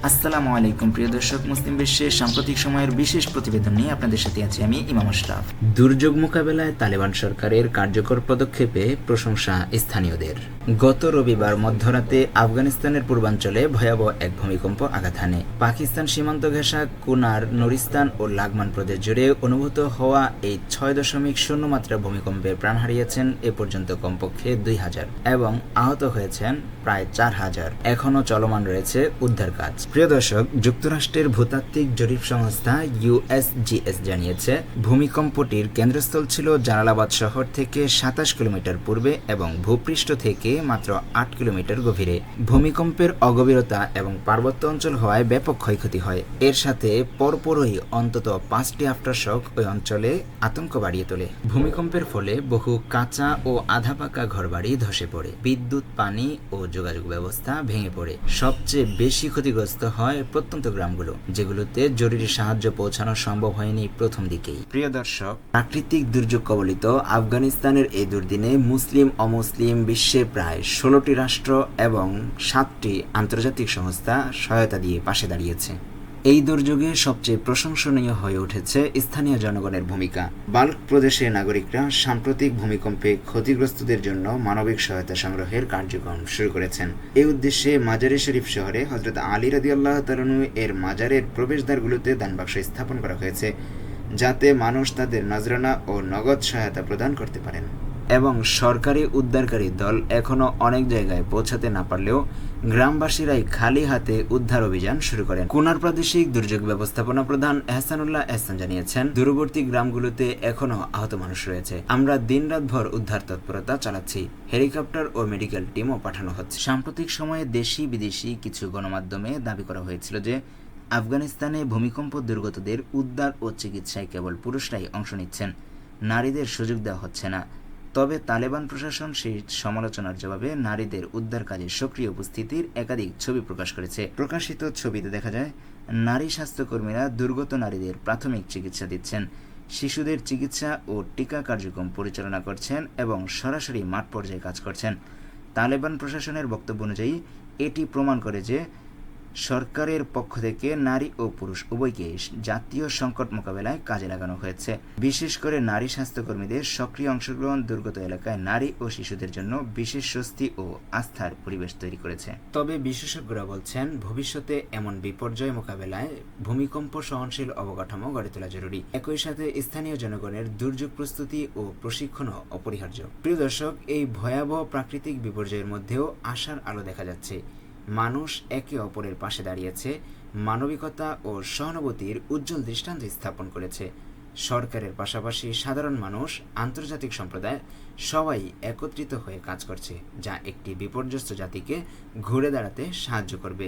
আসসালামু আলাইকুম প্রিয় দর্শক, মুসলিম বিশ্বের সাম্প্রতিক সময়ের বিশেষ প্রতিবেদন নিয়ে আপনাদের সাথে আছি আমি ইমাম আশরাফ। দুর্যোগ মোকাবেলায় তালেবান সরকারের কার্যকর পদক্ষেপে প্রশংসা স্থানীয়দের। গত রবিবার মধ্যরাতে আফগানিস্তানের পূর্বাঞ্চলে ভয়াবহ এক ভূমিকম্প আঘাত হানে। পাকিস্তান সীমান্ত ঘেঁষা কুনার, নুরিস্তান ও লাগমান প্রদেশ জুড়ে অনুভূত হওয়া এই 6.0 মাত্রা ভূমিকম্পে প্রাণ হারিয়েছেন এ পর্যন্ত কমপক্ষে 2000 এবং আহত হয়েছেন প্রায় 4000। এখনও চলমান রয়েছে উদ্ধার কাজ। প্রিয় দর্শক, যুক্তরাষ্ট্রের ভূতাত্ত্বিক জরিপ সংস্থা USGS জানিয়েছে ভূমিকম্পটির কেন্দ্রস্থল ছিল জালালাবাদ শহর থেকে 27 কিলোমিটার পূর্বে এবং ভূপৃষ্ঠ থেকে মাত্র 8 কিলোমিটার গভীরে। ভূমিকম্পের অগভীরতা এবং পার্বত্য অঞ্চল হওয়ায় ব্যাপক ক্ষয়ক্ষতি হয়। এর সাথে পরপরই অন্তত 5টি আফটারশক ওই অঞ্চলে আতঙ্ক বাড়িয়ে তোলে। ভূমিকম্পের ফলে বহু কাঁচা ও আধা পাকা ঘরবাড়ি ধসে পড়ে, বিদ্যুৎ, পানি ও যোগাযোগ ব্যবস্থা ভেঙে পড়ে। সবচেয়ে বেশি ক্ষতিগ্রস্ত হয় প্রত্যন্ত গ্রামগুলো, যেগুলোতে জরুরি সাহায্য পৌঁছানো সম্ভব হয়নি প্রথম দিকেই। প্রিয় দর্শক, প্রাকৃতিক দুর্যোগ কবলিত আফগানিস্তানের এই দুর্দিনে মুসলিম অমুসলিম বিশ্বের প্রায় 16টি রাষ্ট্র এবং 7টি আন্তর্জাতিক সংস্থা সহায়তা দিয়ে পাশে দাঁড়িয়েছে। এই দুর্যোগে সবচেয়ে প্রশংসনীয় হয়ে উঠেছে স্থানীয় জনগণের ভূমিকা। বাল্ক প্রদেশের নাগরিকরা সাম্প্রতিক ভূমিকম্পে ক্ষতিগ্রস্তদের জন্য মানবিক সহায়তা সংগ্রহের কার্যক্রম শুরু করেছেন। এই উদ্দেশ্যে মাজারে শরীফ শহরে হযরত আলী রাদিয়াল্লাহু তাআলা আনহু এর মাজারের প্রবেশদ্বারগুলোতে দানবাক্স স্থাপন করা হয়েছে, যাতে মানুষ তাদের নজরানা ও নগদ সহায়তা প্রদান করতে পারেন। এবং সরকারি উদ্ধারকারী দল এখনও অনেক জায়গায় পৌঁছাতে না পারলেও গ্রামবাসীরাই খালি হাতে উদ্ধার অভিযান শুরু করেন। কুনার প্রাদেশিক দুর্যোগ ব্যবস্থাপনা প্রধান এহসানুল্লাহ এহসান জানিয়েছেন, দূরবর্তী গ্রামগুলোতে এখনও আহত মানুষ রয়েছে। আমরা দিনরাত ভর উদ্ধার তৎপরতা চালাচ্ছি, হেলিকপ্টার ও মেডিকেল টিমও পাঠানো হচ্ছে। সাম্প্রতিক সময়ে দেশি বিদেশি কিছু গণমাধ্যমে দাবি করা হয়েছিল যে আফগানিস্তানে ভূমিকম্প দুর্গতদের উদ্ধার ও চিকিৎসায় কেবল পুরুষরাই অংশ নিচ্ছেন, নারীদের সুযোগ দেওয়া হচ্ছে না। তবে তালেবান প্রশাসন সেই সমালোচনার জবাবে নারীদের উদ্ধার কাজে সক্রিয় উপস্থিতির একাধিক ছবি প্রকাশ করেছে। প্রকাশিত ছবিতে দেখা যায় নারী স্বাস্থ্যকর্মীরা দুর্গত নারীদের প্রাথমিক চিকিৎসা দিচ্ছেন, শিশুদের চিকিৎসা ও টিকা কার্যক্রম পরিচালনা করছেন এবং সরাসরি মাঠ পর্যায়ে কাজ করছেন। তালেবান প্রশাসনের বক্তব্য অনুযায়ী এটি প্রমাণ করে যে সরকারের পক্ষ থেকে নারী ও পুরুষ উভয়কে জাতীয় সংকট মোকাবেলায় কাজে লাগানো হয়েছে। বিশেষ করে নারী স্বাস্থ্যকর্মীদের সক্রিয় অংশগ্রহণ দুর্গত এলাকায় নারী ও শিশুদের জন্য বিশেষ স্বস্তি ও আস্থার পরিবেশ তৈরি করেছে। তবে বিশেষজ্ঞরা বলছেন, ভবিষ্যতে এমন বিপর্যয় মোকাবেলায় ভূমিকম্প সহনশীল অবকাঠামো গড়ে তোলা জরুরি। একই সাথে স্থানীয় জনগণের দুর্যোগ প্রস্তুতি ও প্রশিক্ষণও অপরিহার্য। প্রিয় দর্শক, এই ভয়াবহ প্রাকৃতিক বিপর্যয়ের মধ্যেও আশার আলো দেখা যাচ্ছে। মানুষ একে অপরের পাশে দাঁড়িয়েছে, মানবিকতা ও সহানুভূতির উজ্জ্বল দৃষ্টান্ত স্থাপন করেছে। সরকারের পাশাপাশি সাধারণ মানুষ, আন্তর্জাতিক সম্প্রদায় সবাই একত্রিত হয়ে কাজ করছে, যা একটি বিপর্যস্ত জাতিকে ঘুরে দাঁড়াতে সাহায্য করবে।